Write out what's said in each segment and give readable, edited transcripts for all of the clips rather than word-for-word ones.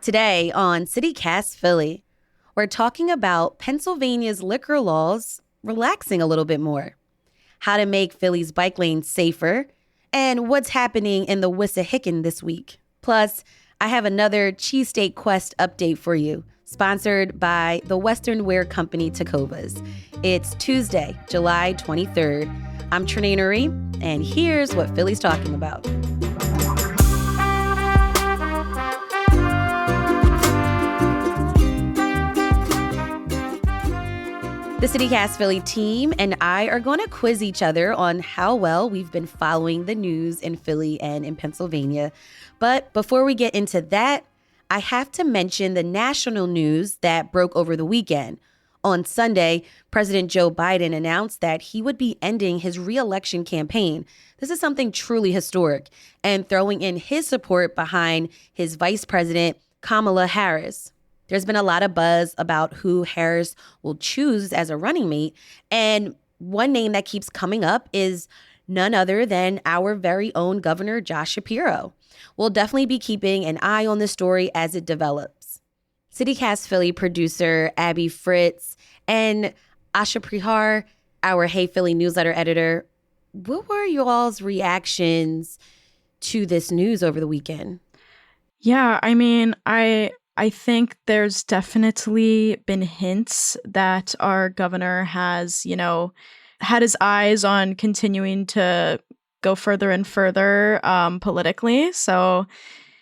Today on CityCast Philly, we're talking about Pennsylvania's liquor laws relaxing a little bit more, how to make Philly's bike lanes safer, and what's happening in the Wissahickon this week. Plus, I have another Cheesesteak Quest update for you, sponsored by the Western wear company Tecovas. It's Tuesday, July 23rd. I'm Trenae Nuri, and here's what Philly's talking about. The CityCast Philly team and I are going to quiz each other on how well we've been following the news in Philly and in Pennsylvania. But before we get into that, I have to mention the national news that broke over the weekend. On Sunday, President Joe Biden announced that he would be ending his re-election campaign. This is something truly historic, and throwing in his support behind his vice president, Kamala Harris. There's been a lot of buzz about who Harris will choose as a running mate, and one name that keeps coming up is none other than our very own Governor Josh Shapiro. We'll definitely be keeping an eye on this story as it develops. CityCast Philly producer Abby Fritz and Asha Prihar, our Hey Philly newsletter editor, what were you all's reactions to this news over the weekend? Yeah, I mean, I think there's definitely been hints that our governor has, had his eyes on continuing to go further and further politically. So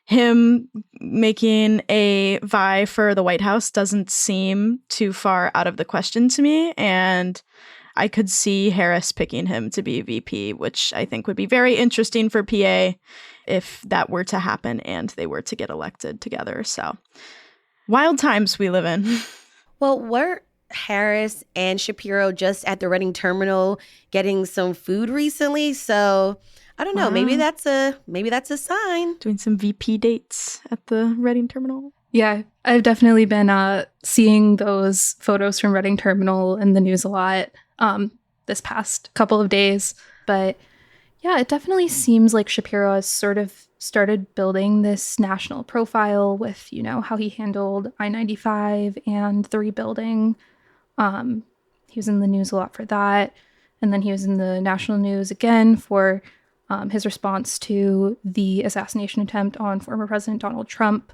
him making a vie for the White House doesn't seem too far out of the question to me. And I could see Harris picking him to be VP, which I think would be very interesting for PA if that were to happen and they were to get elected together. So wild times we live in. Well, were Harris and Shapiro just at the Reading terminal getting some food recently? So I don't know. Wow. Maybe that's a sign. Doing some VP dates at the Reading terminal. Yeah, I've definitely been seeing those photos from Reading Terminal in the news a lot this past couple of days. But yeah, it definitely seems like Shapiro has sort of started building this national profile with, how he handled I-95 and the rebuilding. He was in the news a lot for that. And then he was in the national news again for his response to the assassination attempt on former President Donald Trump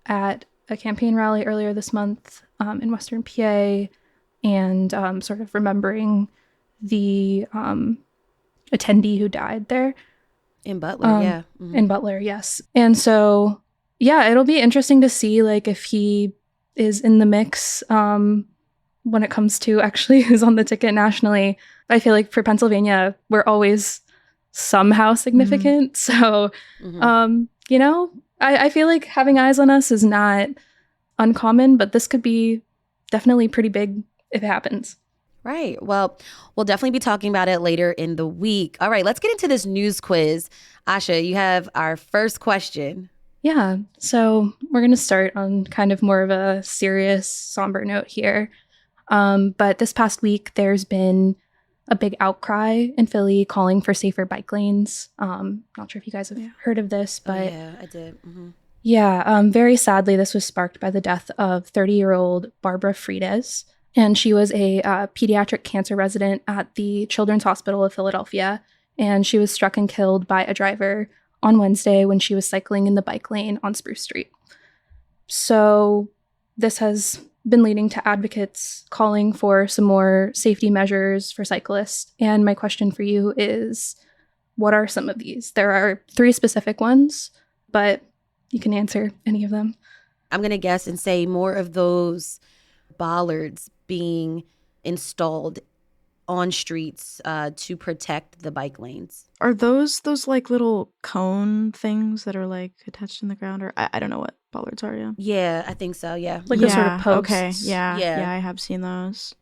at a campaign rally earlier this month in Western PA, and sort of remembering the attendee who died there. In Butler, yeah. Mm-hmm. In Butler, yes. And so, yeah, it'll be interesting to see, if he is in the mix when it comes to actually who's on the ticket nationally. I feel like for Pennsylvania, we're always somehow significant. Mm-hmm. So, I feel like having eyes on us is not uncommon, but this could be definitely pretty big if it happens. Right. Well, we'll definitely be talking about it later in the week. All right, let's get into this news quiz. Asha, you have our first question. Yeah. So we're going to start on kind of more of a serious, somber note here. But this past week, there's been a big outcry in Philly calling for safer bike lanes. Not sure if you guys have heard of this, but yeah, I did. Mm-hmm. Yeah. Very sadly, this was sparked by the death of 30-year-old Barbara Fritz. And she was a pediatric cancer resident at the Children's Hospital of Philadelphia. And she was struck and killed by a driver on Wednesday when she was cycling in the bike lane on Spruce Street. So this has been leading to advocates calling for some more safety measures for cyclists. And my question for you is, what are some of these? There are 3 specific ones, but you can answer any of them. I'm going to guess and say more of those bollards being installed on streets to protect the bike lanes. Are those little cone things that are attached in the ground? Or I don't know what bollards are, yeah. Yeah, I think so, yeah. Those sort of posts. Okay, yeah, I have seen those.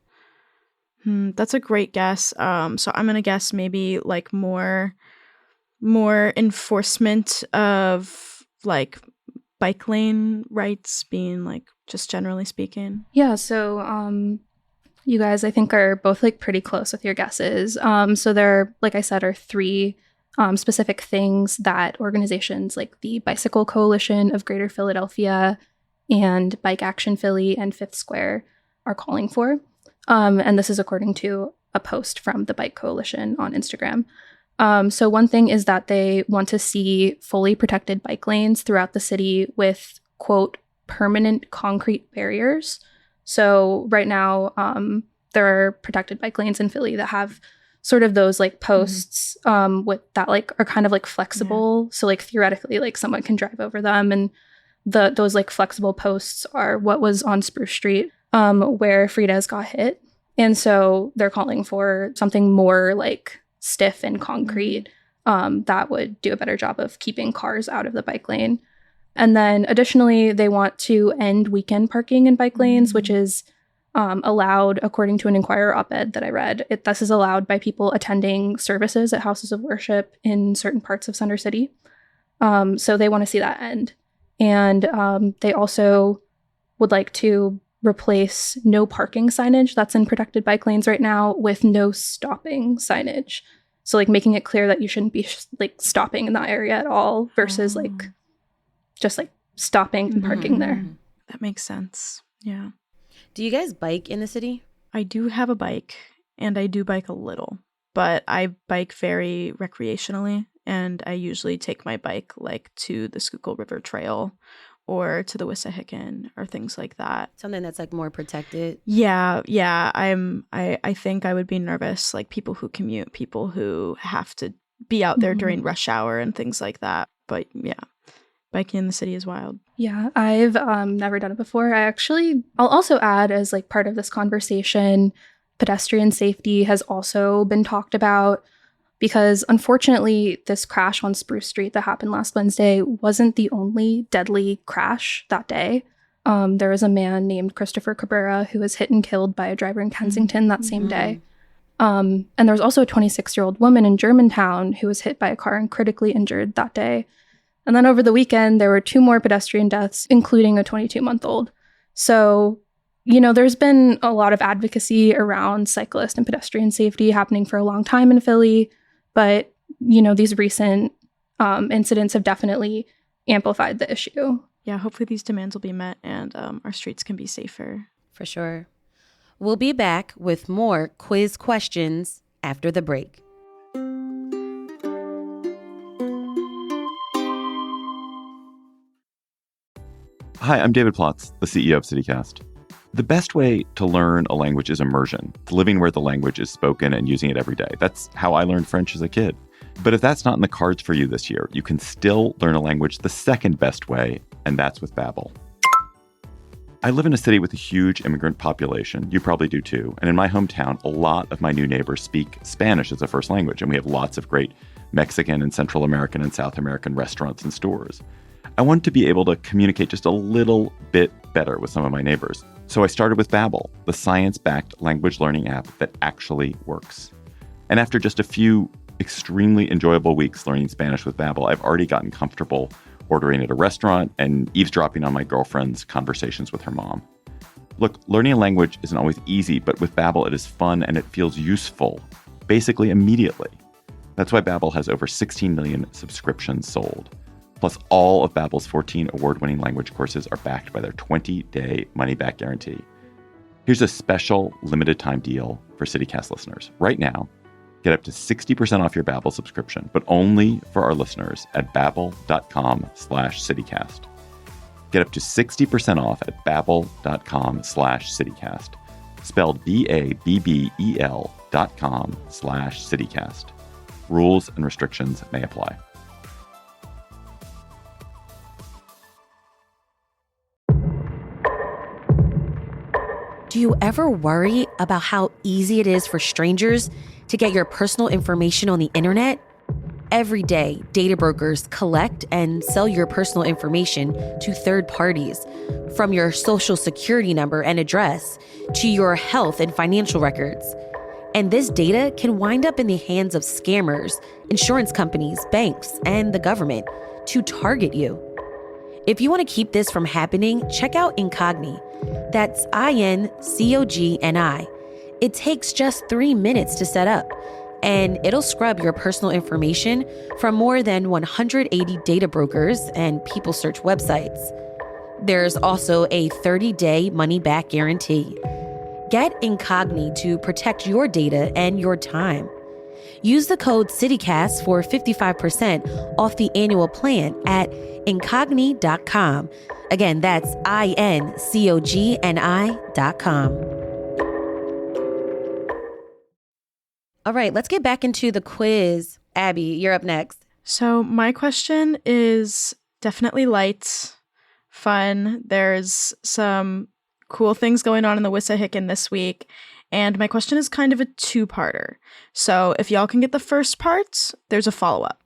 That's a great guess. So I'm going to guess maybe more enforcement of bike lane rights being just generally speaking. Yeah, so you guys I think are both pretty close with your guesses. So there, like I said, are 3 specific things that organizations like the Bicycle Coalition of Greater Philadelphia and Bike Action Philly and Fifth Square are calling for. And this is according to a post from the Bike Coalition on Instagram. So one thing is that they want to see fully protected bike lanes throughout the city with, quote, permanent concrete barriers. So right now, there are protected bike lanes in Philly that have sort of those like posts with that like are kind of like flexible. So like theoretically, like someone can drive over them. And those like flexible posts are what was on Spruce Street where Frida's got hit. And so they're calling for something more like stiff and concrete that would do a better job of keeping cars out of the bike lane. And then additionally, they want to end weekend parking in bike lanes, which is allowed according to an Inquirer op-ed that I read. This is allowed by people attending services at houses of worship in certain parts of Center City. So they want to see that end. And they also would like to replace no parking signage that's in protected bike lanes right now with no stopping signage. So like making it clear that you shouldn't be like stopping in that area at all versus like just like stopping and parking there. That makes sense. Yeah. Do you guys bike in the city? I do have a bike and I do bike a little, but I bike very recreationally and I usually take my bike like to the Schuylkill River Trail or to the Wissahickon or things like that. Something that's like more protected. Yeah. I think I would be nervous, like people who commute, people who have to be out there during rush hour and things like that. But yeah, biking in the city is wild. Yeah, I've never done it before. I'll also add as like part of this conversation, pedestrian safety has also been talked about because unfortunately this crash on Spruce Street that happened last Wednesday wasn't the only deadly crash that day. There was a man named Christopher Cabrera who was hit and killed by a driver in Kensington that same day. And there was also a 26-year-old woman in Germantown who was hit by a car and critically injured that day. And then over the weekend, there were 2 more pedestrian deaths, including a 22-month-old. So, you know, there's been a lot of advocacy around cyclist and pedestrian safety happening for a long time in Philly. But, you know, these recent incidents have definitely amplified the issue. Yeah, hopefully these demands will be met and our streets can be safer. For sure. We'll be back with more quiz questions after the break. Hi, I'm David Plotz, the CEO of CityCast. The best way to learn a language is immersion, living where the language is spoken and using it every day. That's how I learned French as a kid. But if that's not in the cards for you this year, you can still learn a language the second best way, and that's with Babbel. I live in a city with a huge immigrant population. You probably do too. And in my hometown, a lot of my new neighbors speak Spanish as a first language, and we have lots of great Mexican and Central American and South American restaurants and stores. I wanted to be able to communicate just a little bit better with some of my neighbors. So I started with Babbel, the science-backed language learning app that actually works. And after just a few extremely enjoyable weeks learning Spanish with Babbel, I've already gotten comfortable ordering at a restaurant and eavesdropping on my girlfriend's conversations with her mom. Look, learning a language isn't always easy, but with Babbel it is fun and it feels useful, basically immediately. That's why Babbel has over 16 million subscriptions sold. Plus, all of Babbel's 14 award-winning language courses are backed by their 20-day money-back guarantee. Here's a special limited-time deal for CityCast listeners. Right now, get up to 60% off your Babbel subscription, but only for our listeners at babbel.com/citycast. Get up to 60% off at babbel.com/citycast. Spelled BABBEL.com/citycast. Rules and restrictions may apply. Do you ever worry about how easy it is for strangers to get your personal information on the internet? Every day, data brokers collect and sell your personal information to third parties, from your social security number and address to your health and financial records. And this data can wind up in the hands of scammers, insurance companies, banks, and the government to target you. If you want to keep this from happening, check out Incogni. That's INCOGNI. It takes just 3 minutes to set up. and it'll scrub your personal information from more than 180 data brokers and people search websites. There's also a 30-day money-back guarantee. Get Incogni to protect your data and your time. Use the code CityCast for 55% off the annual plan at incogni.com. Again, that's INCOGNI.com. All right, let's get back into the quiz. Abby, you're up next. So my question is definitely light, fun. There's some cool things going on in the Wissahickon this week. And my question is kind of a two-parter. So if y'all can get the first part, there's a follow-up.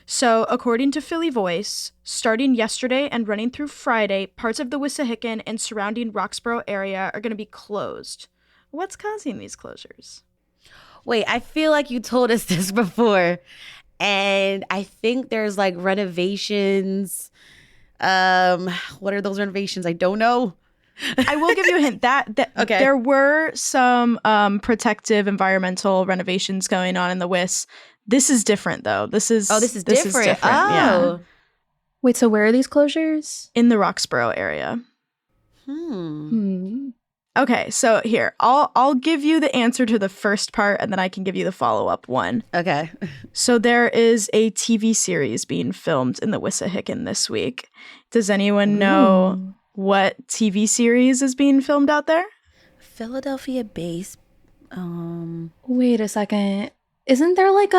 So according to Philly Voice, starting yesterday and running through Friday, parts of the Wissahickon and surrounding Roxborough area are going to be closed. What's causing these closures? Wait, I feel like you told us this before. And I think there's like renovations. What are those renovations? I don't know. I will give you a hint that okay. There were some protective environmental renovations going on in the WIS. This is different though. This is different. Yeah. Wait, so where are these closures? In the Roxborough area. Okay, so here, I'll give you the answer to the first part and then I can give you the follow-up one. Okay. So there is a TV series being filmed in the Wissahickon this week. Does anyone know what TV series is being filmed out there? Philadelphia based. Wait a second. Isn't there like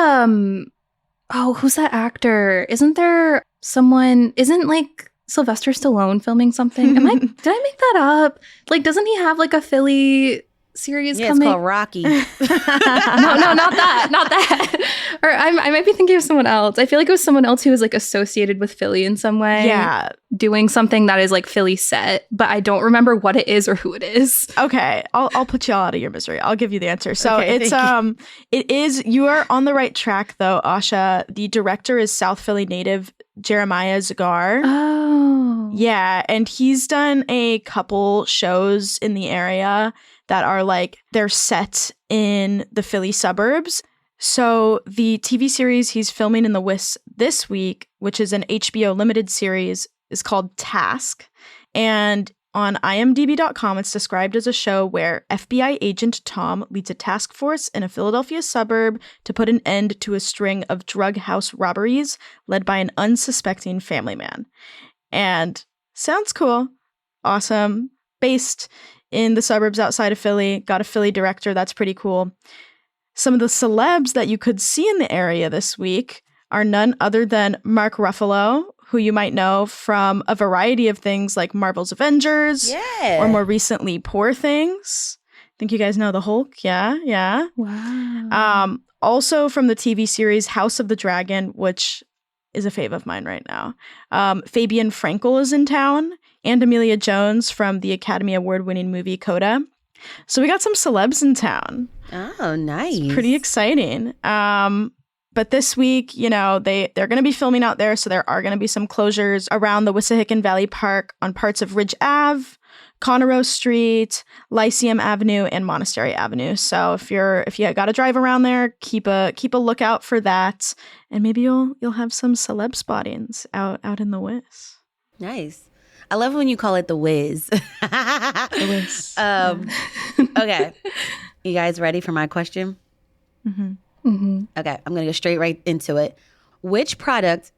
who's that actor? Isn't there someone? Isn't like Sylvester Stallone filming something? Did I make that up? Like, doesn't he have like a Philly series coming? It's called Rocky. No, not that. Or I might be thinking of someone else. I feel like it was someone else who was like associated with Philly in some way. Yeah. Doing something that is like Philly set, but I don't remember what it is or who it is. Okay, I'll put y'all out of your misery. I'll give you the answer. So okay, it is, you are on the right track though, Asha. The director is South Philly native Jeremiah Zagar. Oh. Yeah, and he's done a couple shows in the area that are like, they're set in the Philly suburbs. So the TV series he's filming in the WIS this week, which is an HBO limited series, is called Task. And on imdb.com, it's described as a show where FBI agent Tom leads a task force in a Philadelphia suburb to put an end to a string of drug house robberies led by an unsuspecting family man. And sounds cool. Awesome. Based in the suburbs outside of Philly. Got a Philly director. That's pretty cool. Some of the celebs that you could see in the area this week are none other than Mark Ruffalo, who you might know from a variety of things like Marvel's Avengers, or more recently, Poor Things. I think you guys know the Hulk. Yeah. Wow. Also from the TV series House of the Dragon, which is a fave of mine right now. Fabian Frankel is in town, and Amelia Jones from the Academy Award-winning movie Coda. So we got some celebs in town. Oh, nice. It's pretty exciting. But this week, they're going to be filming out there, so there are going to be some closures around the Wissahickon Valley Park on parts of Ridge Ave, Conroe Street, Lyceum Avenue, and Monastery Avenue. So if you got to drive around there, keep a lookout for that, and maybe you'll have some celeb spottings out in the Wiz. Nice. I love when you call it the Wiz. The Wiz. Okay. You guys ready for my question? Mm-hmm. Okay, I'm going to go straight right into it. Which product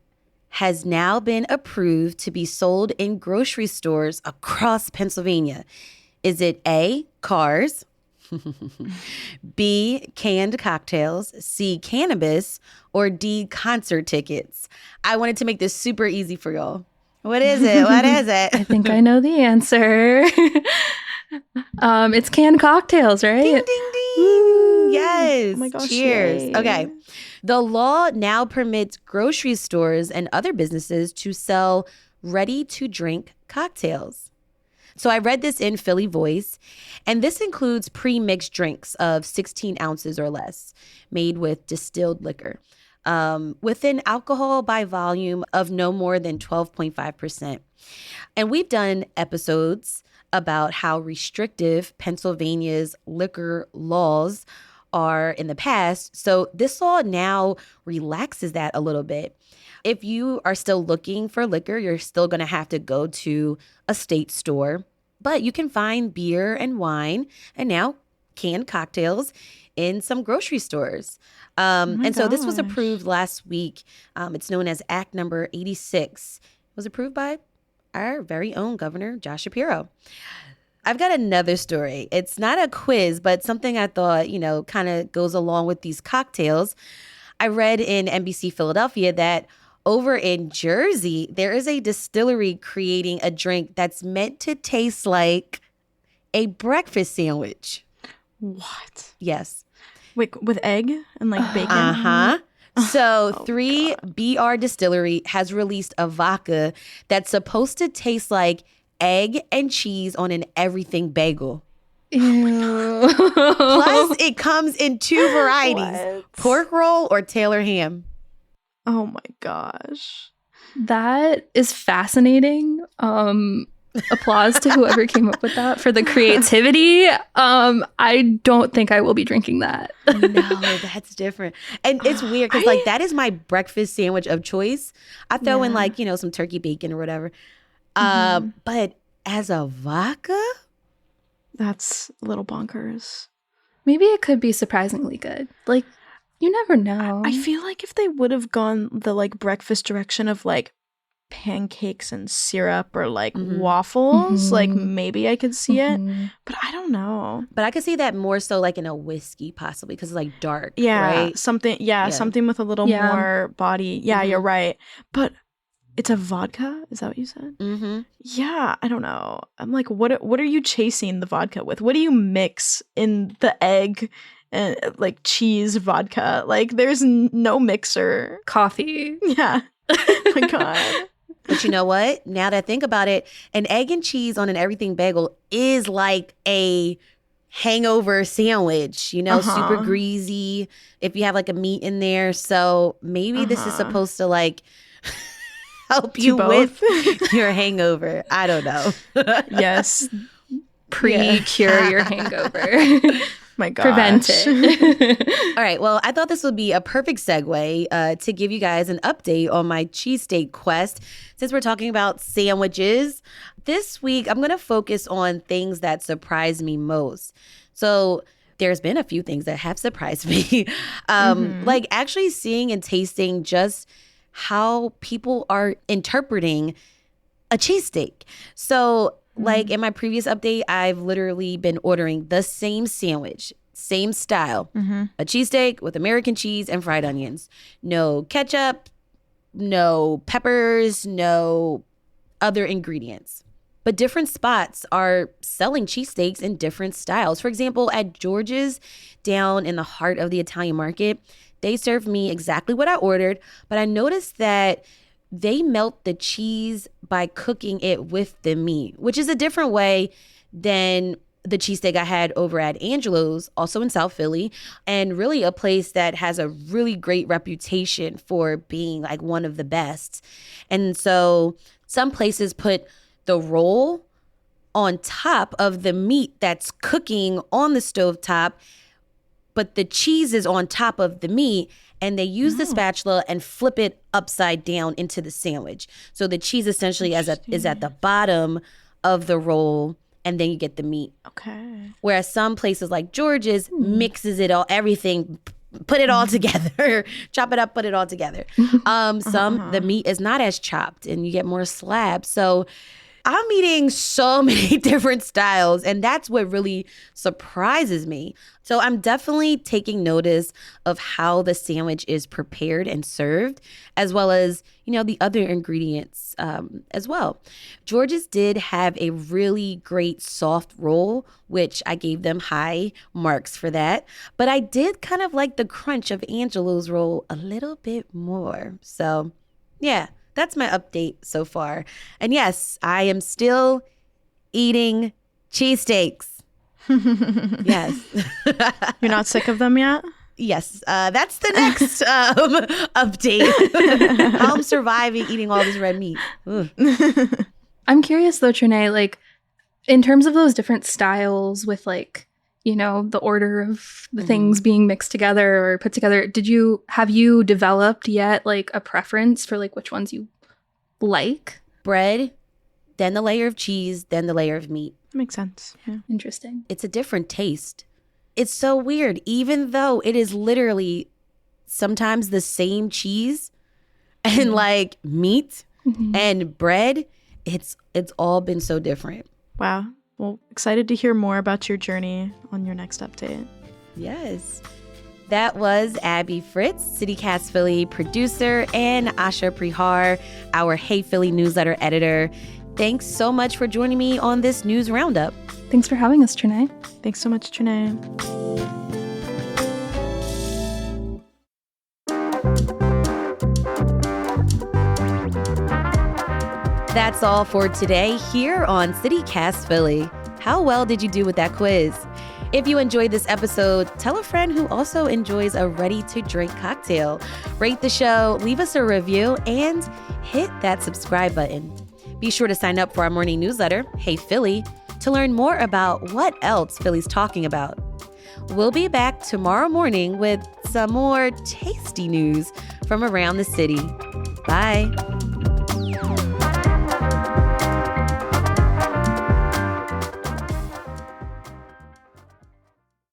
has now been approved to be sold in grocery stores across Pennsylvania? Is it A, cars, B, canned cocktails, C, cannabis, or D, concert tickets? I wanted to make this super easy for y'all. What is it? I think I know the answer. It's canned cocktails, right? Ding, ding, ding. Yes. Oh my gosh. Cheers. Yay. Okay. The law now permits grocery stores and other businesses to sell ready-to-drink cocktails. So I read this in Philly Voice, and this includes pre-mixed drinks of 16 ounces or less, made with distilled liquor, with an alcohol by volume of no more than 12.5%. And we've done episodes about how restrictive Pennsylvania's liquor laws are in the past. So this law now relaxes that a little bit. If you are still looking for liquor, you're still going to have to go to a state store. But you can find beer and wine and now canned cocktails in some grocery stores. So this was approved last week. It's known as Act number 86. It was approved by our very own Governor Josh Shapiro. I've got another story. It's not a quiz, but something I thought, kind of goes along with these cocktails. I read in NBC Philadelphia that over in Jersey, there is a distillery creating a drink that's meant to taste like a breakfast sandwich. What? Yes. Wait, with egg and like bacon? Uh-huh. So 3BR Distillery has released a vodka that's supposed to taste like egg and cheese on an everything bagel. Ew. Plus, it comes in 2 varieties, pork roll or Taylor ham. Oh my gosh. That is fascinating. Applause to whoever came up with that for the creativity. I don't think I will be drinking that. No, that's different. And it's weird because that is my breakfast sandwich of choice. I throw in some turkey bacon or whatever. But as a vodka? That's a little bonkers. Maybe it could be surprisingly good. Like, you never know. I feel like if they would have gone the breakfast direction of pancakes and syrup or waffles, maybe I could see it. But I don't know. But I could see that more so in a whiskey possibly because it's dark, yeah, right? Something with a little more body. Yeah, you're right. But it's a vodka? Is that what you said? Mm-hmm. Yeah, I don't know. I'm what are you chasing the vodka with? What do you mix in the egg and cheese vodka? There's no mixer. Coffee. Yeah. Oh my God. But you know what? Now that I think about it, an egg and cheese on an everything bagel is like a hangover sandwich, super greasy if you have a meat in there. So maybe this is supposed to help you with your hangover. I don't know. Yes. Pre-cure your hangover. My gosh. Prevent it. All right. Well, I thought this would be a perfect segue to give you guys an update on my cheesesteak quest. Since we're talking about sandwiches, this week I'm going to focus on things that surprised me most. So there's been a few things that have surprised me. Actually seeing and tasting just how people are interpreting a cheesesteak. So in my previous update, I've literally been ordering the same sandwich, same style, a cheesesteak with American cheese and fried onions. No ketchup, no peppers, no other ingredients. But different spots are selling cheesesteaks in different styles. For example, at George's down in the heart of the Italian market, they served me exactly what I ordered, but I noticed that they melt the cheese by cooking it with the meat, which is a different way than the cheesesteak I had over at Angelo's, also in South Philly, and really a place that has a really great reputation for being one of the best. And so some places put the roll on top of the meat that's cooking on the stovetop, but the cheese is on top of the meat, and they use the spatula and flip it upside down into the sandwich. So the cheese essentially is at the bottom of the roll, and then you get the meat. Okay. Whereas some places like George's mixes it all, everything, put it all together, chop it up, put it all together. The meat is not as chopped, and you get more slabs. So I'm eating so many different styles, and that's what really surprises me. So I'm definitely taking notice of how the sandwich is prepared and served, as well as, the other ingredients as well. George's did have a really great soft roll, which I gave them high marks for that. But I did kind of like the crunch of Angelo's roll a little bit more. So, yeah. That's my update so far. And yes, I am still eating cheesesteaks. Yes. You're not sick of them yet? Yes. That's the next update. How I'm surviving eating all this red meat. I'm curious though, Trenae, in terms of those different styles with the order of the things being mixed together or put together. Have you developed yet like a preference for like which ones you like? Bread, then the layer of cheese, then the layer of meat. That makes sense. Yeah. Interesting. It's a different taste. It's so weird, even though it is literally sometimes the same cheese and like meat and bread. It's all been so different. Wow. Well, excited to hear more about your journey on your next update. Yes. That was Abby Fritz, CityCast Philly producer, and Asha Prihar, our Hey Philly newsletter editor. Thanks so much for joining me on this news roundup. Thanks for having us, Trenae. Thanks so much, Trenae. That's all for today here on CityCast Philly. How well did you do with that quiz? If you enjoyed this episode, tell a friend who also enjoys a ready-to-drink cocktail. Rate the show, leave us a review, and hit that subscribe button. Be sure to sign up for our morning newsletter, Hey Philly, to learn more about what else Philly's talking about. We'll be back tomorrow morning with some more tasty news from around the city. Bye.